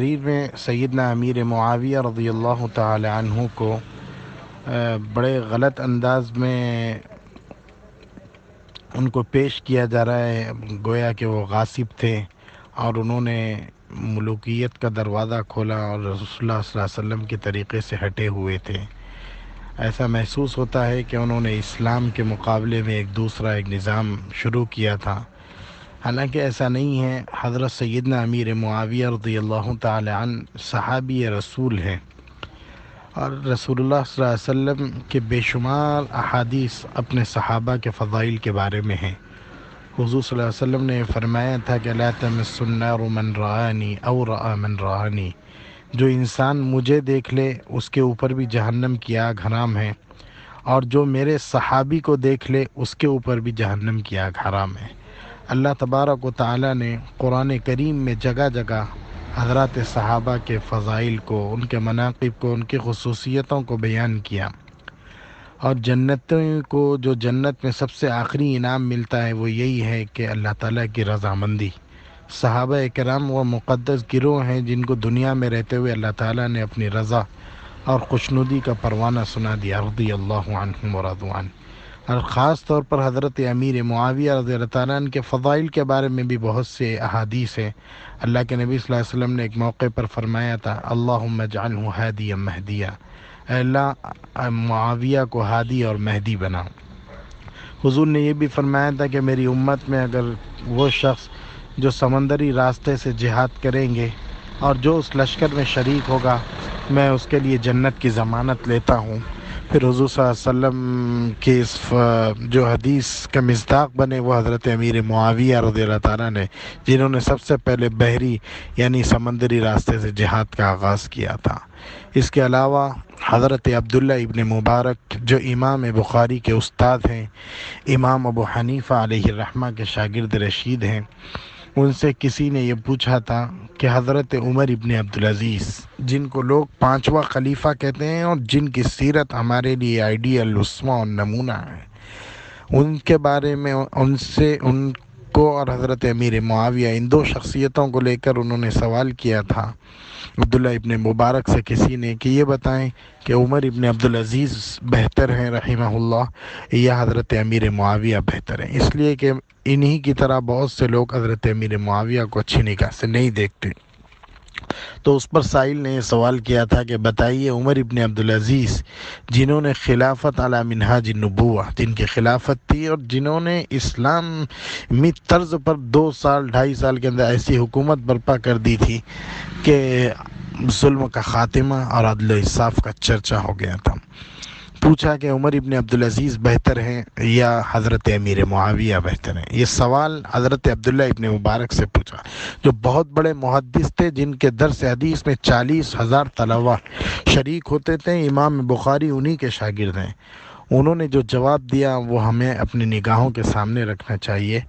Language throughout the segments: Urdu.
تقریر میں سیدنا امیر معاویہ رضی اللہ تعالی عنہ کو بڑے غلط انداز میں ان کو پیش کیا جا رہا ہے، گویا کہ وہ غاصب تھے اور انہوں نے ملوکیت کا دروازہ کھولا اور رسول اللہ صلی اللہ علیہ وسلم کے طریقے سے ہٹے ہوئے تھے۔ ایسا محسوس ہوتا ہے کہ انہوں نے اسلام کے مقابلے میں ایک نظام شروع کیا تھا، حالانکہ ایسا نہیں ہے۔ حضرت سیدنا امیر معاویہ رضی اللہ تعالی عنہ صحابی رسول ہیں، اور رسول اللہ صلی اللہ علیہ وسلم کے بے شمار احادیث اپنے صحابہ کے فضائل کے بارے میں ہیں۔ حضور صلی اللہ علیہ وسلم نے فرمایا تھا کہ لا تمس النار من رآنی او رآ من رآنی، جو انسان مجھے دیکھ لے اس کے اوپر بھی جہنم کی آگ حرام ہے، اور جو میرے صحابی کو دیکھ لے اس کے اوپر بھی جہنم کی آگ حرام ہے۔ اللہ تبارک و تعالی نے قرآن کریم میں جگہ جگہ حضرات صحابہ کے فضائل کو، ان کے مناقب کو، ان کی خصوصیتوں کو بیان کیا، اور جنتوں کو جو جنت میں سب سے آخری انعام ملتا ہے وہ یہی ہے کہ اللہ تعالیٰ کی رضامندی۔ صحابہ کرام وہ مقدس گروہ ہیں جن کو دنیا میں رہتے ہوئے اللہ تعالیٰ نے اپنی رضا اور خوشنودی کا پروانہ سنا دیا، رضی اللہ عنہم ورضوا عنہ۔ اور خاص طور پر حضرت امیر معاویہ رضی اللہ تعالیٰ عنہ کے فضائل کے بارے میں بھی بہت سے احادیث ہیں۔ اللہ کے نبی صلی اللہ علیہ وسلم نے ایک موقع پر فرمایا تھا، اللہم اجعلہ ہادیا مہدیا، اے اللہ معاویہ کو ہادی اور مہدی بنا۔ حضور نے یہ بھی فرمایا تھا کہ میری امت میں اگر وہ شخص جو سمندری راستے سے جہاد کریں گے اور جو اس لشکر میں شریک ہوگا، میں اس کے لیے جنت کی ضمانت لیتا ہوں۔ پھر حضور صلی اللہ علیہ وسلم کی اس جو حدیث کا مصداق بنے وہ حضرت امیر معاویہ رضی اللہ تعالیٰ نے، جنہوں نے سب سے پہلے بحری یعنی سمندری راستے سے جہاد کا آغاز کیا تھا۔ اس کے علاوہ حضرت عبداللہ ابن مبارک جو امام بخاری کے استاد ہیں، امام ابو حنیفہ علیہ الرحمہ کے شاگرد رشید ہیں، ان سے کسی نے یہ پوچھا تھا کہ حضرت عمر ابن عبدالعزیز، جن کو لوگ پانچواں خلیفہ کہتے ہیں اور جن کی سیرت ہمارے لیے آئیڈیل اسوہ اور نمونہ ہے، ان کے بارے میں ان کو اور حضرت امیر معاویہ ان دو شخصیتوں کو لے کر انہوں نے سوال کیا تھا عبداللہ ابن مبارک سے کسی نے کہ یہ بتائیں کہ عمر ابن عبدالعزیز بہتر ہیں رحمہ اللہ یا حضرت امیر معاویہ بہتر ہیں؟ اس لیے کہ انہی کی طرح بہت سے لوگ حضرت امیر معاویہ کو اچھی نگاہ سے نہیں دیکھتے۔ تو اس پر سائل نے یہ سوال کیا تھا کہ بتائیے عمر ابن عبدالعزیز جنہوں نے خلافت علی منہاج النبوہ، جن کی خلافت تھی اور جنہوں نے اسلامی طرز پر 2-2.5 سال کے اندر ایسی حکومت برپا کر دی تھی کہ ظلم کا خاتمہ اور عدل و انصاف کا چرچا ہو گیا تھا، پوچھا کہ عمر ابن عبدالعزیز بہتر ہیں یا حضرت امیر معاویہ بہتر ہیں؟ یہ سوال حضرت عبداللہ ابن مبارک سے پوچھا، جو بہت بڑے محدث تھے، جن کے درس حدیث میں 40,000 طلبہ شریک ہوتے تھے۔ امام بخاری انہی کے شاگرد ہیں۔ انہوں نے جو جواب دیا وہ ہمیں اپنی نگاہوں کے سامنے رکھنا چاہیے۔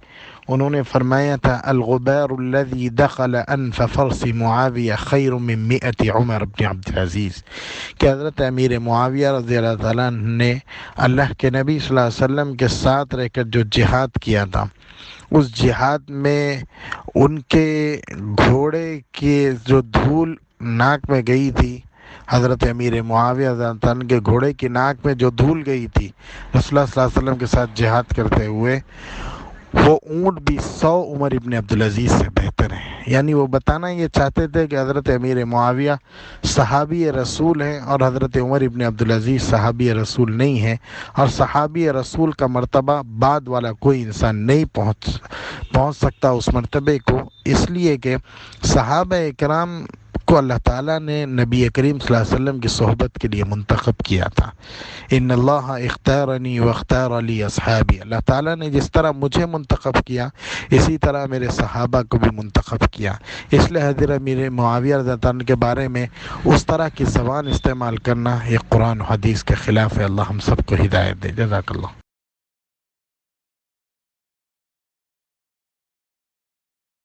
انہوں نے فرمایا تھا، الغبار الذي دخل انف فرس معاویہ خیر من 100 عمر بن عبدالعزیز، کہ حضرت امیر معاویہ رضی اللہ تعالیٰ نے اللہ کے نبی صلی اللہ علیہ وسلم کے ساتھ رہ کر جو جہاد کیا تھا، اس جہاد میں ان کے گھوڑے کی جو دھول ناک میں گئی تھی، حضرت امیر معاویہ رضی اللہ عنہ کے گھوڑے کی ناک میں جو دھول گئی تھی رسول اللہ صلی اللہ علیہ وسلم کے ساتھ جہاد کرتے ہوئے، وہ اونٹ بھی 100 عمر ابن عبدالعزیز سے بہتر ہیں۔ یعنی وہ بتانا یہ چاہتے تھے کہ حضرت امیر معاویہ صحابی رسول ہیں اور حضرت عمر ابن عبدالعزیز صحابی رسول نہیں ہیں، اور صحابی رسول کا مرتبہ بعد والا کوئی انسان نہیں پہنچ سکتا اس مرتبے کو، اس لیے کہ صحابہ کرام کو اللہ تعالیٰ نے نبی کریم صلی اللہ علیہ وسلم کی صحبت کے لیے منتخب کیا تھا۔ ان اللہ اختارنی واختار لی اصحابی، اللہ تعالیٰ نے جس طرح مجھے منتخب کیا اسی طرح میرے صحابہ کو بھی منتخب کیا، اس لیے حضرت امیر معاویہ رضی اللہ عنہ کے بارے میں اس طرح کی زبان استعمال کرنا یہ قرآن و حدیث کے خلاف ہے۔ اللہ ہم سب کو ہدایت دے۔ جزاک اللہ۔